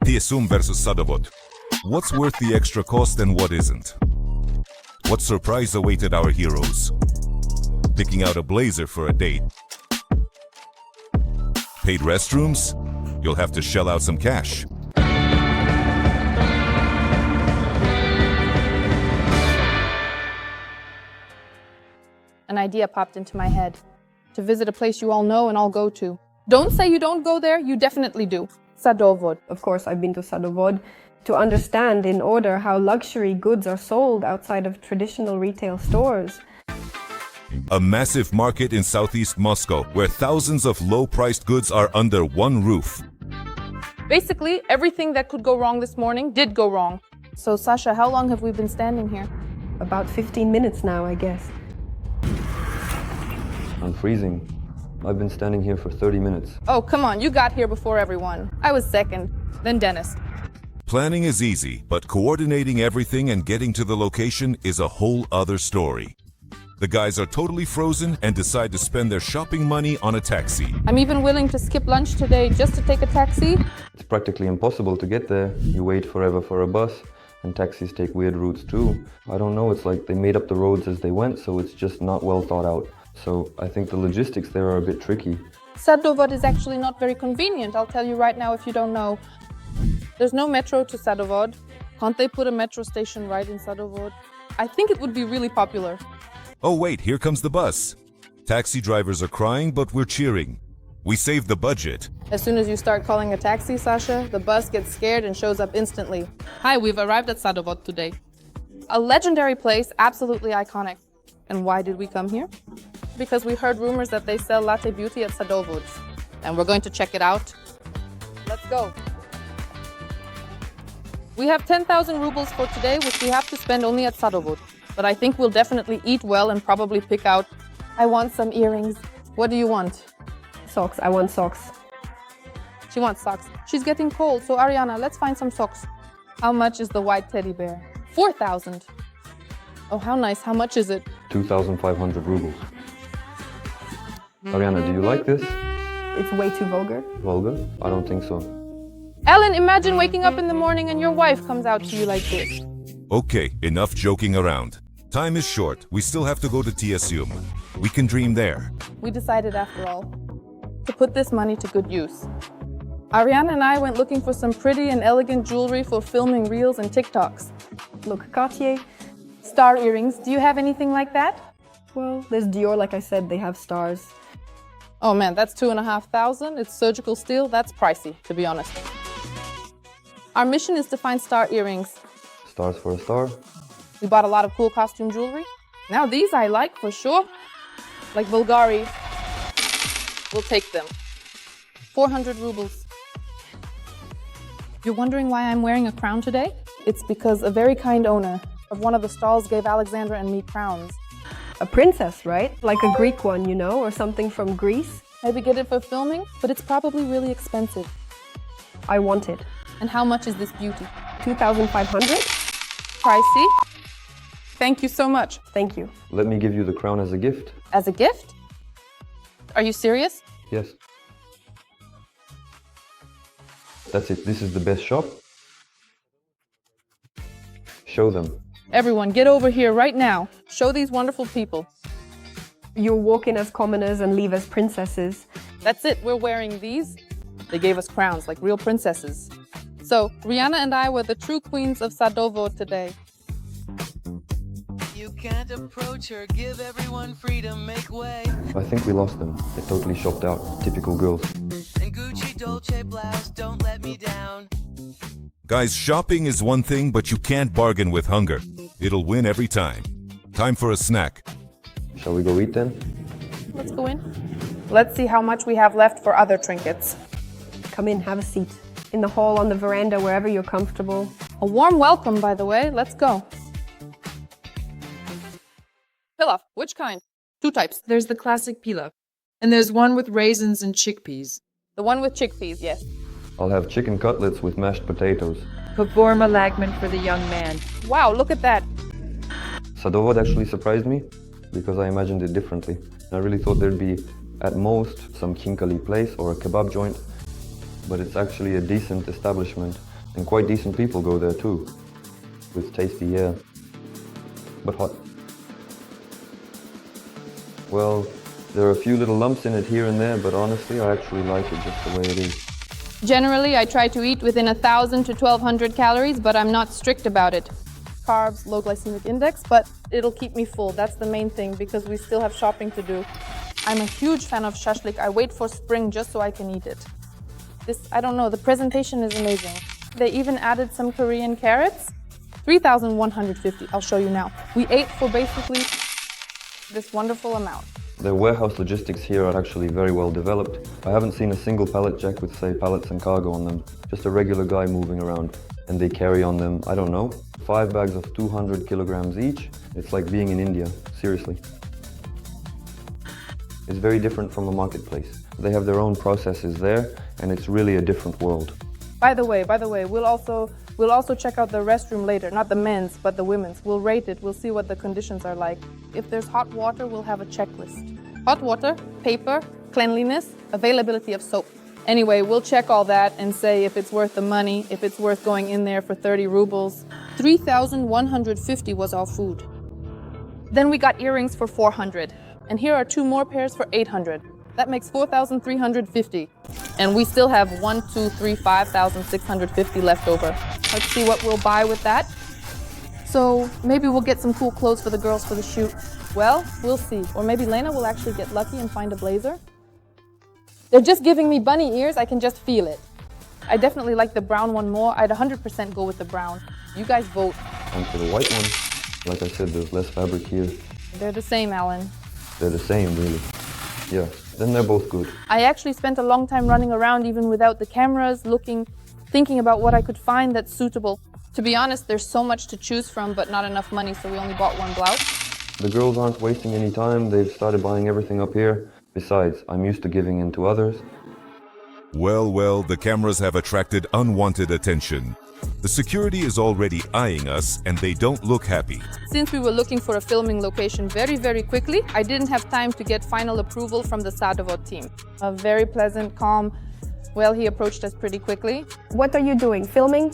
TSUM versus Sadovod. What's worth the extra cost and what isn't? What surprise awaited our heroes? Picking out a blazer for a date. Paid restrooms? You'll have to shell out some cash. An idea popped into my head. To visit a place you all know and all go to. Don't say you don't go there, you definitely do. Sadovod. Of course, I've been to Sadovod to understand in order how luxury goods are sold outside of traditional retail stores. A massive market in southeast Moscow where thousands of low-priced goods are under one roof. Basically, everything that could go wrong this morning did go wrong. So, Sasha, how long have we been standing here? About 15 minutes now, I guess. I'm freezing. I've been standing here for 30 minutes. Oh, come on, you got here before everyone. I was second, then Dennis. Planning is easy, but coordinating everything and getting to the location is a whole other story. The guys are totally frozen and decide to spend their shopping money on a taxi. I'm even willing to skip lunch today just to take a taxi. It's practically impossible to get there. You wait forever for a bus, and taxis take weird routes too. I don't know, it's like they made up the roads as they went, so it's just not well thought out. So I think the logistics there are a bit tricky. Sadovod is actually not very convenient, I'll tell you right now if you don't know. There's no metro to Sadovod. Can't they put a metro station right in Sadovod? I think it would be really popular. Oh wait, here comes the bus. Taxi drivers are crying, but we're cheering. We saved the budget. As soon as you start calling a taxi, Sasha, the bus gets scared and shows up instantly. Hi, we've arrived at Sadovod today. A legendary place, absolutely iconic. And why did we come here? Because we heard rumors that they sell latte beauty at Sadovod's. And we're going to check it out. Let's go. We have 10,000 rubles for today, which we have to spend only at Sadovod. But I think we'll definitely eat well and probably pick out. I want some earrings. What do you want? Socks. I want socks. She wants socks. She's getting cold, so Ariana, let's find some socks. How much is the white teddy bear? 4,000. Oh, how nice. How much is it? 2,500 rubles. Ariana, do you like this? It's way too vulgar. Vulgar? I don't think so. Ellen, imagine waking up in the morning and your wife comes out to you like this. Okay, enough joking around. Time is short. We still have to go to TSUM. We can dream there. We decided after all to put this money to good use. Ariana and I went looking for some pretty and elegant jewelry for filming reels and TikToks. Look, Cartier. Star earrings. Do you have anything like that? Well, there's Dior, like I said, they have stars. Oh man, that's 2,500. It's surgical steel. That's pricey, to be honest. Our mission is to find star earrings. Stars for a star. We bought a lot of cool costume jewelry. Now these I like for sure. Like Bulgari. We'll take them. 400 rubles. You're wondering why I'm wearing a crown today? It's because a very kind owner of one of the stalls gave Alexandra and me crowns. A princess, right? Like a Greek one, you know, or something from Greece. Maybe get it for filming, but it's probably really expensive. I want it. And how much is this beauty? 2,500? Pricey. Thank you so much. Thank you. Let me give you the crown as a gift. As a gift? Are you serious? Yes. That's it. This is the best shop. Show them. Everyone, get over here right now. Show these wonderful people. You walk in as commoners and leave as princesses. That's it. We're wearing these. They gave us crowns like real princesses. So, Rihanna and I were the true queens of Sadovod today. You can't approach her, give everyone freedom, make way. I think we lost them. They totally shopped out. Typical girls. And Gucci Dolce blouse, don't let me down. Guys, shopping is one thing, but you can't bargain with hunger. It'll win every time. Time for a snack. Shall we go eat then? Let's go in. Let's see how much we have left for other trinkets. Come in, have a seat. In the hall, on the veranda, wherever you're comfortable. A warm welcome, by the way. Let's go. Pilaf, which kind? 2 types. There's the classic pilaf, and there's one with raisins and chickpeas. The one with chickpeas, yes. I'll have chicken cutlets with mashed potatoes. Pavorma lagman for the young man. Wow, look at that. Sadovod actually surprised me because I imagined it differently. I really thought there'd be, at most, some kinkali place or a kebab joint, but it's actually a decent establishment And quite decent people go there too. It's tasty, yeah. But hot. Well, there are a few little lumps in it here and there, but honestly, I actually like it just the way it is. Generally, I try to eat within 1,000 to 1,200 calories, but I'm not strict about it. Carbs, low glycemic index, but it'll keep me full. That's the main thing, because we still have shopping to do. I'm a huge fan of shashlik. I wait for spring just so I can eat it. I don't know, the presentation is amazing. They even added some Korean carrots. 3,150, I'll show you now. We ate for basically this wonderful amount. The warehouse logistics here are actually very well developed. I haven't seen a single pallet jack with, say, pallets and cargo on them. Just a regular guy moving around. And they carry on them, I don't know, 5 bags of 200 kilograms each. It's like being in India, seriously. It's very different from a marketplace. They have their own processes there, and it's really a different world. By the way, we'll also check out the restroom later, not the men's, but the women's. We'll rate it, we'll see what the conditions are like. If there's hot water, we'll have a checklist. Hot water, paper, cleanliness, availability of soap. Anyway, we'll check all that and say if it's worth the money, if it's worth going in there for 30 rubles. 3,150 was our food. Then we got earrings for 400. And here are 2 more pairs for 800. That makes 4,350. And we still have 5,650 left over. Let's see what we'll buy with that. So maybe we'll get some cool clothes for the girls for the shoot. Well, we'll see. Or maybe Lena will actually get lucky and find a blazer. They're just giving me bunny ears, I can just feel it. I definitely like the brown one more. I'd 100% go with the brown. You guys vote. And for the white one, like I said, there's less fabric here. They're the same, Alen. They're the same, really. Yeah, then they're both good. I actually spent a long time running around even without the cameras, thinking about what I could find that's suitable. To be honest, there's so much to choose from, but not enough money, so we only bought 1 blouse. The girls aren't wasting any time. They've started buying everything up here. Besides, I'm used to giving in to others. Well, the cameras have attracted unwanted attention. The security is already eyeing us, and they don't look happy. Since we were looking for a filming location very quickly, I didn't have time to get final approval from the Sadovod team. A very pleasant, calm, well, he approached us pretty quickly. What are you doing? Filming?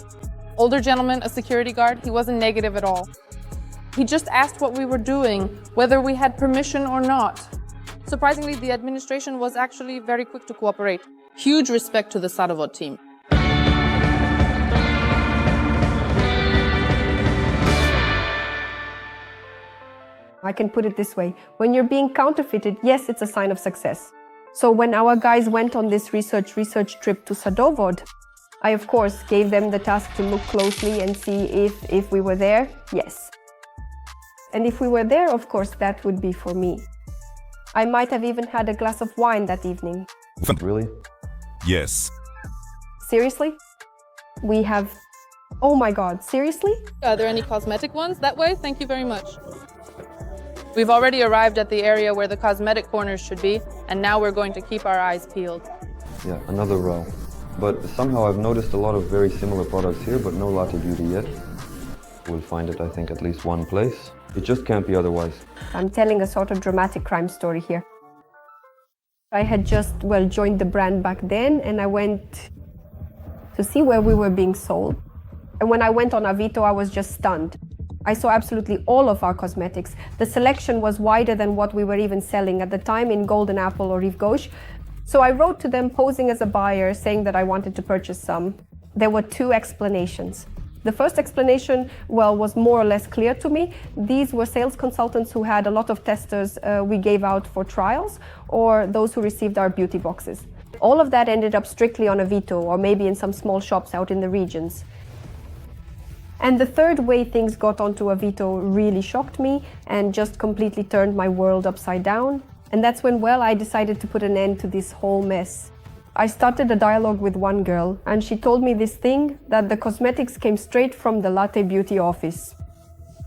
Older gentleman, a security guard, he wasn't negative at all. He just asked what we were doing, whether we had permission or not. Surprisingly, the administration was actually very quick to cooperate. Huge respect to the Sadovod team. I can put it this way. When you're being counterfeited, yes, it's a sign of success. So when our guys went on this research trip to Sadovod, I of course gave them the task to look closely and see if we were there, yes. And if we were there, of course, that would be for me. I might have even had a glass of wine that evening. Really? Yes. Seriously? We have... Oh my God, seriously? Are there any cosmetic ones that way? Thank you very much. We've already arrived at the area where the cosmetic corners should be, and now we're going to keep our eyes peeled. Yeah, another row. But somehow I've noticed a lot of very similar products here, but no latte beauty yet. We'll find it, I think, at least one place. It just can't be otherwise. I'm telling a sort of dramatic crime story here. I had just, joined the brand back then, and I went to see where we were being sold. And when I went on Avito, I was just stunned. I saw absolutely all of our cosmetics. The selection was wider than what we were even selling at the time in Golden Apple or Rive Gauche. So I wrote to them posing as a buyer, saying that I wanted to purchase some. There were 2 explanations. The first explanation, was more or less clear to me. These were sales consultants who had a lot of testers we gave out for trials, or those who received our beauty boxes. All of that ended up strictly on Avito, or maybe in some small shops out in the regions. And the third way things got onto Avito really shocked me and just completely turned my world upside down. And that's when, I decided to put an end to this whole mess. I started a dialogue with one girl, and she told me this thing, that the cosmetics came straight from the Latte Beauty office.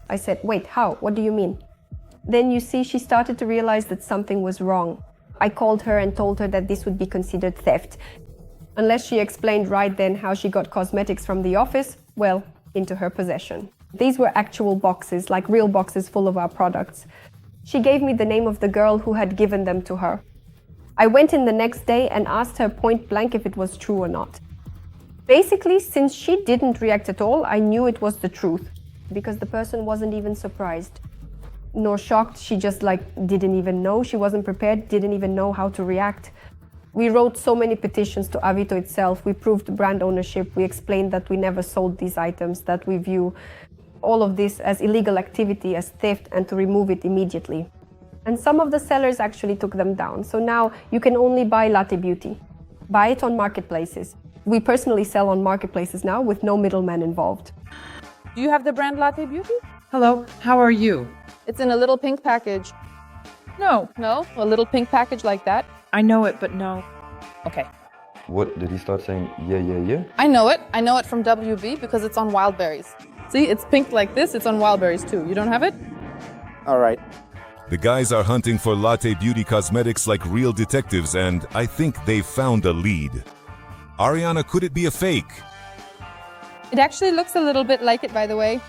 I said, wait, how? What do you mean? Then you see, she started to realize that something was wrong. I called her and told her that this would be considered theft. Unless she explained right then how she got cosmetics from the office, into her possession. These were actual boxes, like real boxes full of our products. She gave me the name of the girl who had given them to her. I went in the next day and asked her point blank if it was true or not. Basically, since she didn't react at all, I knew it was the truth because the person wasn't even surprised nor shocked. She just didn't even know. She wasn't prepared, didn't even know how to react. We wrote so many petitions to Avito itself. We proved brand ownership. We explained that we never sold these items, that we view all of this as illegal activity, as theft, and to remove it immediately. And some of the sellers actually took them down. So now you can only buy Latte Beauty. Buy it on marketplaces. We personally sell on marketplaces now with no middleman involved. Do you have the brand Latte Beauty? Hello, how are you? It's in a little pink package. No, No? A little pink package like that? I know it, but no. Okay. What, did he start saying, yeah, yeah, yeah? I know it. I know it from WB because it's on wild berries. See, it's pink like this. It's on wild berries too. You don't have it? All right. The guys are hunting for Latte Beauty cosmetics like real detectives, and I think they've found a lead. Ariana, could it be a fake? It actually looks a little bit like it, by the way.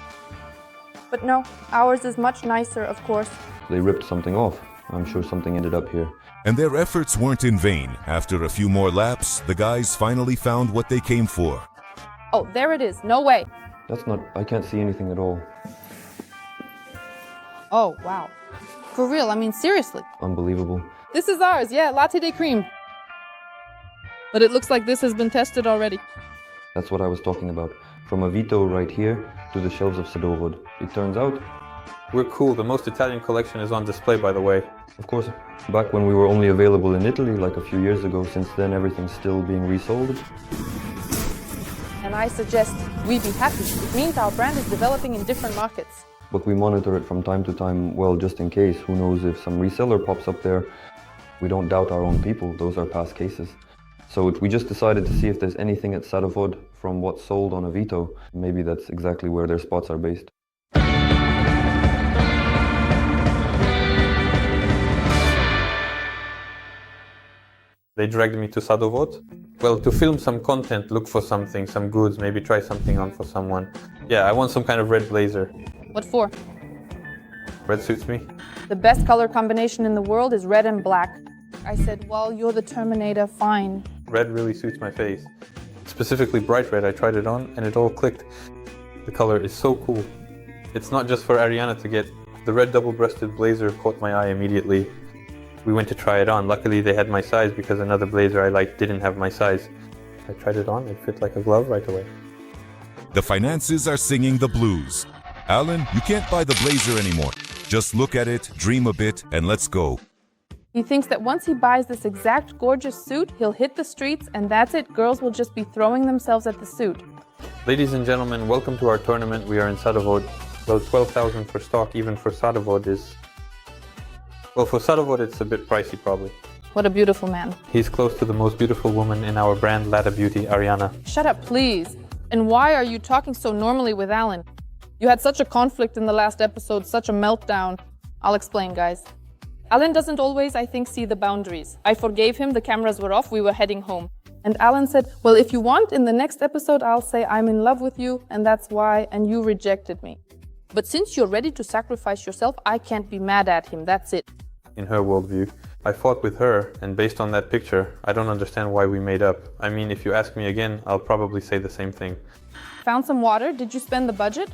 But no, ours is much nicer, of course. They ripped something off. I'm sure something ended up here. And their efforts weren't in vain. After a few more laps, the guys finally found what they came for. Oh, there it is. No way. That's not, I can't see anything at all. Oh, wow. For real, I mean, seriously. Unbelievable. This is ours, yeah, latte de cream. But it looks like this has been tested already. That's what I was talking about. From Avito right here to the shelves of Sadorod. It turns out, We're cool. The most Italian collection is on display, by the way. of course, back when we were only available in Italy, like a few years ago, since then everything's still being resold. And I suggest we be happy. It means our brand is developing in different markets. But we monitor it from time to time, well, just in case. Who knows if some reseller pops up there. We don't doubt our own people. Those are past cases. So we just decided to see if there's anything at Sadovod from what's sold on Avito. Maybe that's exactly where their spots are based. They dragged me to Sadovod. Well, to film some content, look for something, some goods, maybe try something on for someone. Yeah, I want some kind of red blazer. What for? Red suits me. The best color combination in the world is red and black. I said, well, you're the Terminator, fine. Red really suits my face. Specifically bright red, I tried it on and it all clicked. The color is so cool. It's not just for Ariana to get. The red double-breasted blazer caught my eye immediately. We went to try it on. Luckily they had my size because another blazer I liked didn't have my size. I tried it on, it fit like a glove right away. The finances are singing the blues. Alen, you can't buy the blazer anymore. Just look at it, dream a bit, and let's go. He thinks that once he buys this exact gorgeous suit, he'll hit the streets and that's it. Girls will just be throwing themselves at the suit. Ladies and gentlemen, welcome to our tournament. We are in Sadovod. Those 12,000 for stock, even for Sadovod is... Well, for Sadovod it's a bit pricey probably. What a beautiful man. He's close to the most beautiful woman in our brand Latte Beauty, Ariana. Shut up, please. And why are you talking so normally with Alen? You had such a conflict in the last episode, such a meltdown. I'll explain, guys. Alen doesn't always, I think, see the boundaries. I forgave him, the cameras were off, we were heading home. And Alen said, well, if you want, in the next episode, I'll say I'm in love with you, and that's why, and you rejected me. But since you're ready to sacrifice yourself, I can't be mad at him, that's it. In her worldview, I fought with her, and based on that picture, I don't understand why we made up. I mean, if you ask me again, I'll probably say the same thing. Found some water, did you spend the budget?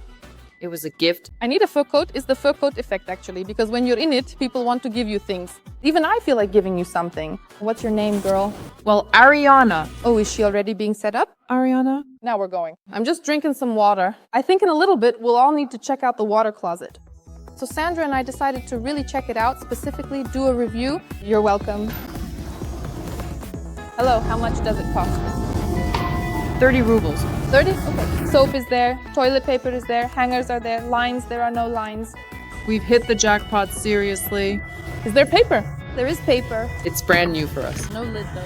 It was a gift. I need a fur coat is the fur coat effect actually, because when you're in it, people want to give you things. Even I feel like giving you something. What's your name, girl? Well, Ariana. Oh, is she already being set up? Ariana? Now we're going. I'm just drinking some water. I think in a little bit, we'll all need to check out the water closet. So Sandra and I decided to really check it out, specifically do a review. You're welcome. Hello, how much does it cost? 30 rubles. 30? Okay. Soap is there, toilet paper is there, hangers are there, lines, there are no lines. We've hit the jackpot seriously. Is there paper? There is paper. It's brand new for us. No lid though.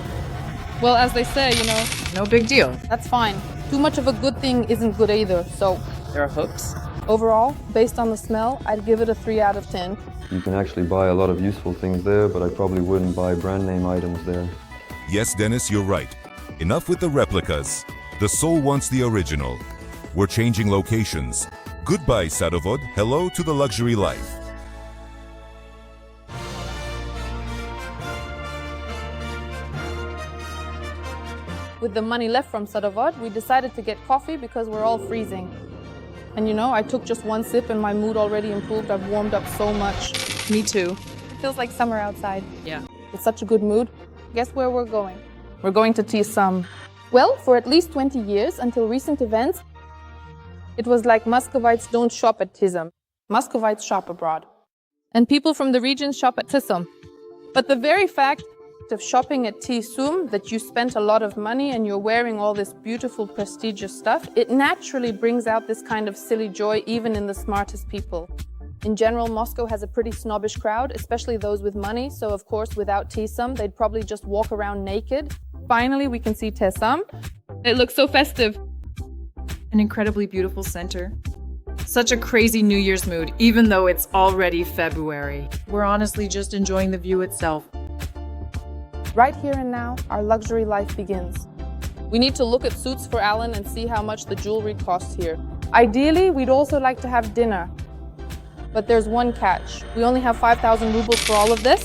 Well, as they say, you know, No big deal. that's fine. Too much of a good thing isn't good either, so There are hooks. overall, based on the smell, I'd give it a 3 out of 10. You can actually buy a lot of useful things there, but I probably wouldn't buy brand name items there. Yes, Dennis, you're right. Enough with the replicas. The soul wants the original. We're changing locations. Goodbye, Sadovod. Hello to the luxury life. with the money left from Sadovat, we decided to get coffee because we're all freezing. And you know, I took just one sip and my mood already improved. I've warmed up so much. Me too. Feels like summer outside. Yeah. It's such a good mood. Guess where we're going? We're going to Tisam. Well, for at least 20 years, until recent events, it was like Muscovites don't shop at Tisam. Muscovites shop abroad. And people from the region shop at Tisam. But the very fact of shopping at Tisum, that you spent a lot of money and you're wearing all this beautiful, prestigious stuff, it naturally brings out this kind of silly joy even in the smartest people. In general, Moscow has a pretty snobbish crowd, especially those with money, so of course without Tisum, they'd probably just walk around naked. Finally, we can see Tisam. It looks so festive. An incredibly beautiful center. Such a crazy New Year's mood, even though it's already February. We're honestly just enjoying the view itself. Right here and now, our luxury life begins. We need to look at suits for Alen and see how much the jewelry costs here. Ideally, we'd also like to have dinner. But there's one catch. We only have 5,000 rubles for all of this.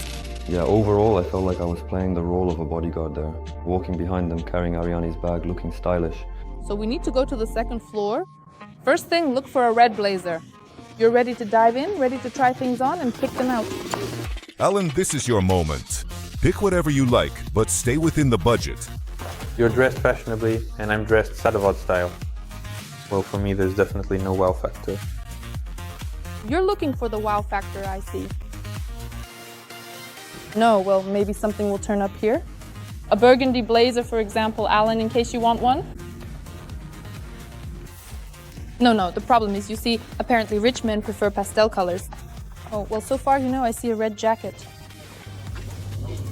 Yeah, overall I felt like I was playing the role of a bodyguard there, walking behind them carrying Ariani's bag, looking stylish. So we need to go to the second floor. First thing, look for a red blazer. You're ready to dive in, ready to try things on and pick them out. Alen, this is your moment. Pick whatever you like, but stay within the budget. You're dressed fashionably, and I'm dressed Sadovat style. Well, for me, there's definitely no wow factor. You're looking for the wow factor, I see. No, well, maybe something will turn up here. A burgundy blazer, for example, Alen, in case you want one. No, the problem is, you see, apparently rich men prefer pastel colors. Oh, well, so far, you know, I see a red jacket.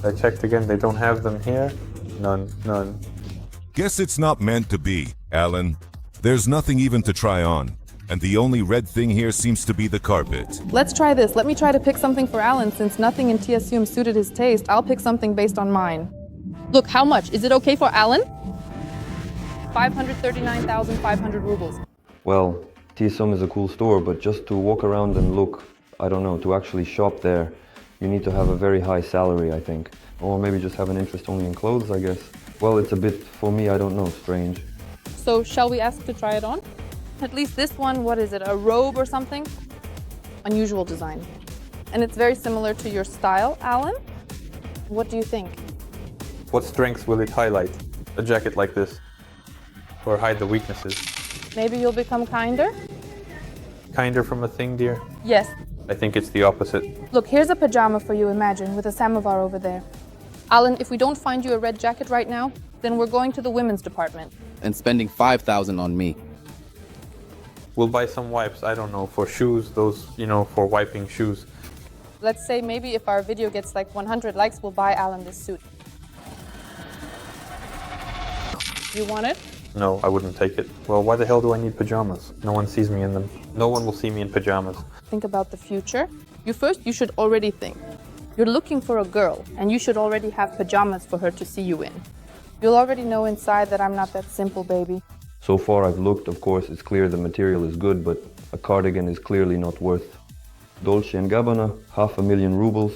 I checked again, they don't have them here. None. Guess it's not meant to be, Alen. There's nothing even to try on. And the only red thing here seems to be the carpet. Let's try this. Let me try to pick something for Alen. Since nothing in TSUM suited his taste, I'll pick something based on mine. Look, how much? Is it okay for Alen? 539,500 rubles. Well, Tisum is a cool store, but just to walk around and look, I don't know, to actually shop there, you need to have a very high salary, I think. Or maybe just have an interest only in clothes, I guess. Well, it's a bit, for me, I don't know, strange. So shall we ask to try it on? At least this one, what is it, a robe or something? Unusual design. And it's very similar to your style, Alen. What do you think? What strengths will it highlight? A jacket like this? Or hide the weaknesses? Maybe you'll become kinder? Kinder from a thing, dear? Yes. I think it's the opposite. Look, here's a pajama for you, imagine, with a samovar over there. Alen, if we don't find you a red jacket right now, then we're going to the women's department. And spending 5,000 on me. We'll buy some wipes, I don't know, for shoes, those, you know, for wiping shoes. Let's say maybe if our video gets like 100 likes, we'll buy Alen this suit. You want it? No, I wouldn't take it. Well, why the hell do I need pajamas? No one sees me in them. No one will see me in pajamas. Think about the future. You should already think. You're looking for a girl, and you should already have pajamas for her to see you in. You'll already know inside that I'm not that simple, baby. So far I've looked, of course, it's clear the material is good, but a cardigan is clearly not worth. Dolce & Gabbana, 500,000 rubles.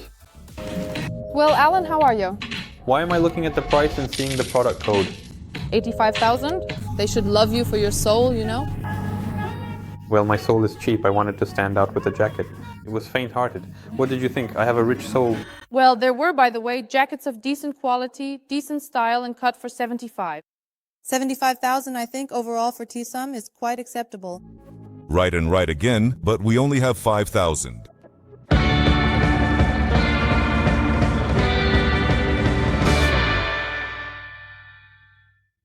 Well, Alen, how are you? Why am I looking at the price and seeing the product code? 85,000? They should love you for your soul, you know? Well, my soul is cheap. I wanted to stand out with a jacket. It was faint-hearted. What did you think? I have a rich soul. Well, there were, by the way, jackets of decent quality, decent style, and cut for 75. 75,000, I think, overall for Tisam is quite acceptable. Right and right again, but we only have 5,000.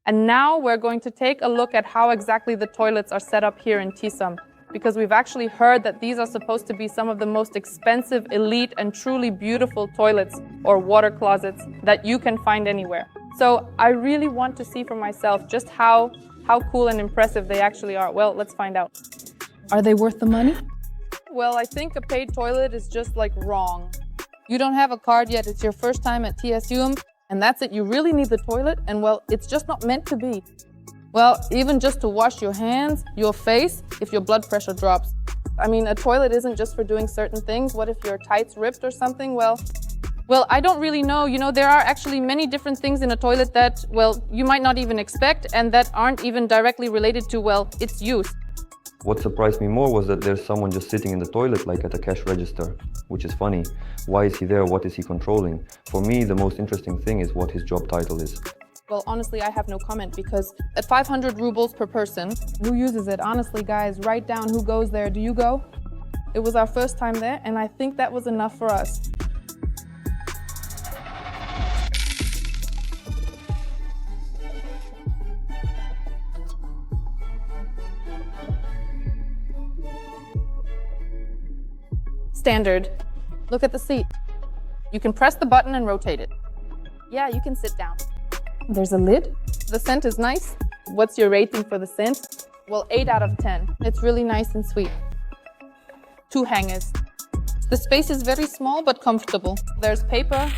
And now we're going to take a look at how exactly the toilets are set up here in Tisam, because we've actually heard that these are supposed to be some of the most expensive, elite, and truly beautiful toilets or water closets that you can find anywhere. So I really want to see for myself just how cool and impressive they actually are. Well, let's find out. Are they worth the money? Well, I think a paid toilet is just like wrong. You don't have a card yet, it's your first time at TSUM, and that's it. You really need the toilet, and well, it's just not meant to be. Well, even just to wash your hands, your face, if your blood pressure drops. I mean, a toilet isn't just for doing certain things. What if your tights ripped or something? Well, Well, I don't really know. You know, there are actually many different things in a toilet that, well, you might not even expect and that aren't even directly related to, well, its use. What surprised me more was that there's someone just sitting in the toilet like at a cash register, which is funny. Why is he there? What is he controlling? For me, the most interesting thing is what his job title is. Well, honestly, I have no comment because at 500 rubles per person, who uses it? Honestly, guys, write down who goes there. Do you go? It was our first time there, and I think that was enough for us. Standard. Look at the seat. You can press the button and rotate it. Yeah, you can sit down. There's a lid. The scent is nice. What's your rating for the scent? Well, 8 out of 10. It's really nice and sweet. 2 hangers. The space is very small but comfortable. There's paper.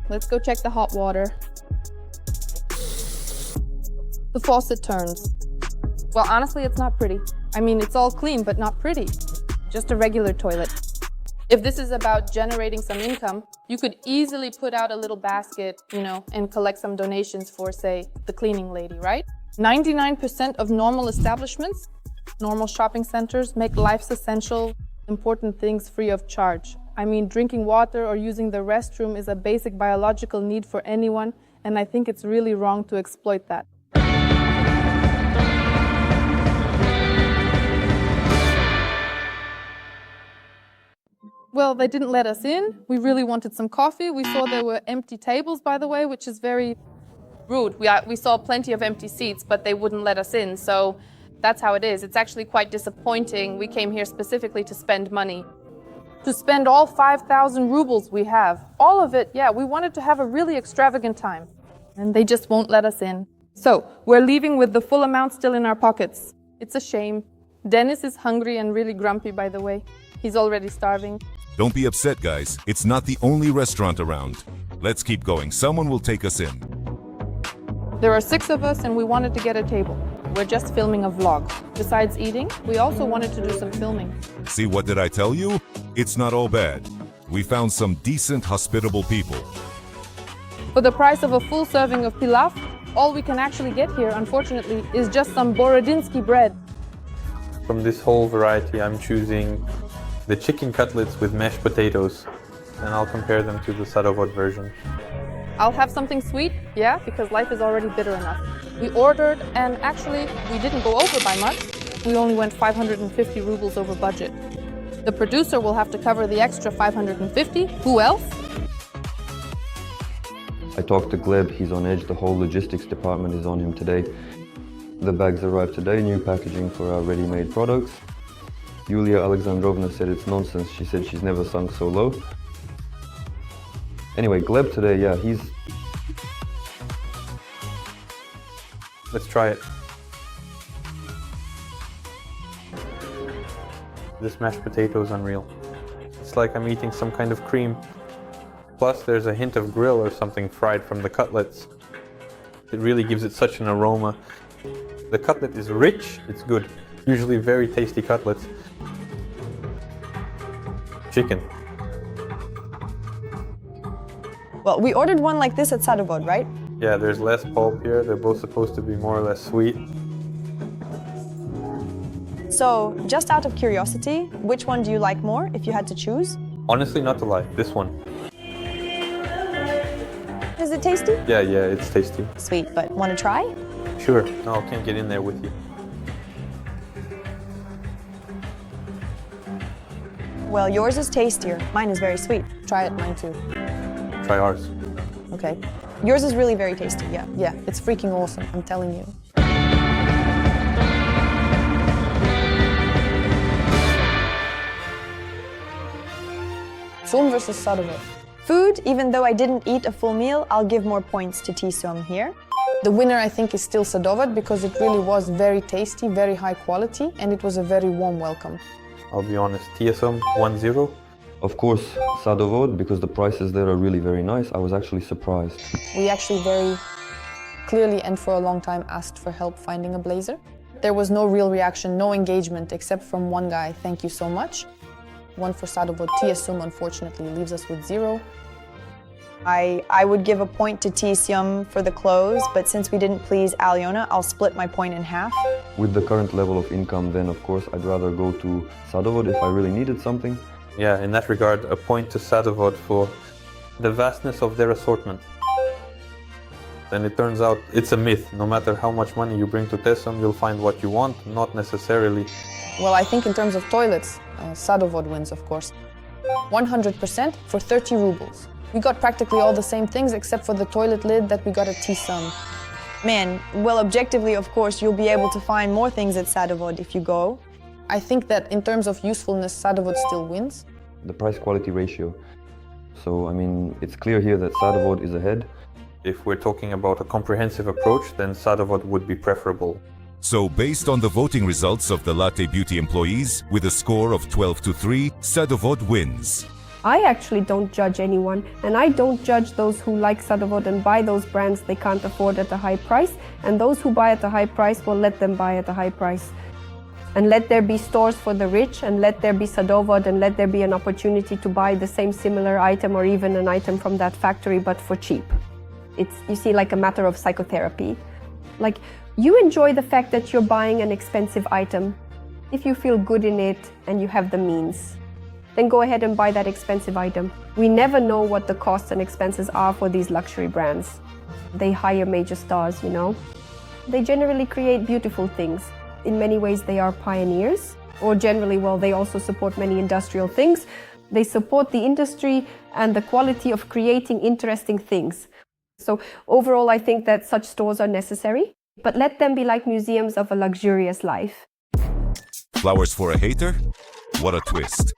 Let's go check the hot water. The faucet turns. Well, honestly, it's not pretty. I mean, it's all clean, but not pretty. Just a regular toilet. If this is about generating some income, you could easily put out a little basket, you know, and collect some donations for, say, the cleaning lady, right? 99% of normal establishments, normal shopping centers, make life's essential, important things free of charge. I mean, drinking water or using the restroom is a basic biological need for anyone, and I think it's really wrong to exploit that. Well, they didn't let us in. We really wanted some coffee. We saw there were empty tables, by the way, which is very rude. We saw plenty of empty seats, but they wouldn't let us in. So that's how it is. It's actually quite disappointing. We came here specifically to spend money. To spend all 5,000 rubles we have. All of it, yeah, we wanted to have a really extravagant time. And they just won't let us in. So we're leaving with the full amount still in our pockets. It's a shame. Dennis is hungry and really grumpy, by the way. He's already starving. Don't be upset, guys. It's not the only restaurant around. Let's keep going. Someone will take us in. There are 6 of us and we wanted to get a table. We're just filming a vlog. Besides eating, we also wanted to do some filming. See, what did I tell you? It's not all bad. We found some decent, hospitable people. For the price of a full serving of pilaf, all we can actually get here, unfortunately, is just some Borodinsky bread. From this whole variety, I'm choosing the chicken cutlets with mashed potatoes, and I'll compare them to the Sadovod version. I'll have something sweet, yeah, because life is already bitter enough. We ordered, and actually, we didn't go over by much. We only went 550 rubles over budget. The producer will have to cover the extra 550. Who else? I talked to Gleb, he's on edge, the whole logistics department is on him today. The bags arrived today, new packaging for our ready-made products. Yulia Alexandrovna said it's nonsense, she said she's never sunk so low. Anyway, Gleb today, yeah, he's... Let's try it. This mashed potato is unreal. It's like I'm eating some kind of cream. Plus there's a hint of grill or something fried from the cutlets. It really gives it such an aroma. The cutlet is rich, it's good. Usually very tasty cutlets. Chicken. Well, we ordered one like this at Sadovod, right? Yeah, there's less pulp here. They're both supposed to be more or less sweet. So, just out of curiosity, which one do you like more if you had to choose? Honestly, not to lie, this one. Is it tasty? Yeah, it's tasty. Sweet, but want to try? Sure. No, I can't get in there with you. Well, yours is tastier. Mine is very sweet. Try it, mine too. Try ours. Okay. Yours is really very tasty, yeah. Yeah, it's freaking awesome, I'm telling you. Tsum versus Sadovod. Food, even though I didn't eat a full meal, I'll give more points to Tsum here. The winner, I think, is still Sadovod because it really was very tasty, very high quality, and it was a very warm welcome. I'll be honest, Tsum 1-0. Of course, Sadovod, because the prices there are really very nice. I was actually surprised. We actually very clearly and for a long time asked for help finding a blazer. There was no real reaction, no engagement, except from one guy, thank you so much. One for Sadovod. Tsum, unfortunately, leaves us with 0. I would give a point to Tisium for the clothes, but since we didn't please Aliona, I'll split my point in half. With the current level of income, then of course I'd rather go to Sadovod if I really needed something. Yeah, in that regard, a point to Sadovod for the vastness of their assortment. Then it turns out it's a myth. No matter how much money you bring to Tesium, you'll find what you want, not necessarily. Well, I think in terms of toilets, Sadovod wins, of course. 100% for 30 rubles. We got practically all the same things except for the toilet lid that we got at T-Sum. Man, well, objectively, of course, you'll be able to find more things at Sadovod if you go. I think that in terms of usefulness, Sadovod still wins. The price-quality ratio. So, I mean, it's clear here that Sadovod is ahead. If we're talking about a comprehensive approach, then Sadovod would be preferable. So based on the voting results of the Latte Beauty employees, with a score of 12-3, Sadovod wins. I actually don't judge anyone, and I don't judge those who like Sadovod and buy those brands they can't afford at a high price, and those who buy at a high price will let them buy at a high price. And let there be stores for the rich, and let there be Sadovod, and let there be an opportunity to buy the same similar item or even an item from that factory, but for cheap. It's, you see, like a matter of psychotherapy. Like, you enjoy the fact that you're buying an expensive item. If you feel good in it and you have the means, then go ahead and buy that expensive item. We never know what the costs and expenses are for these luxury brands. They hire major stars, you know. They generally create beautiful things. In many ways, they are pioneers, or generally, well, they also support many industrial things. They support the industry and the quality of creating interesting things. So overall, I think that such stores are necessary, but let them be like museums of a luxurious life. Flowers for a hater? What a twist.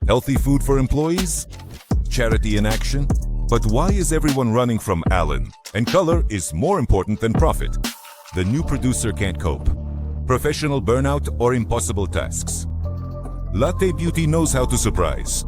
Healthy food for employees? Charity in action? But why is everyone running from Alen? And color is more important than profit. The new producer can't cope. Professional burnout or impossible tasks. Latte Beauty knows how to surprise.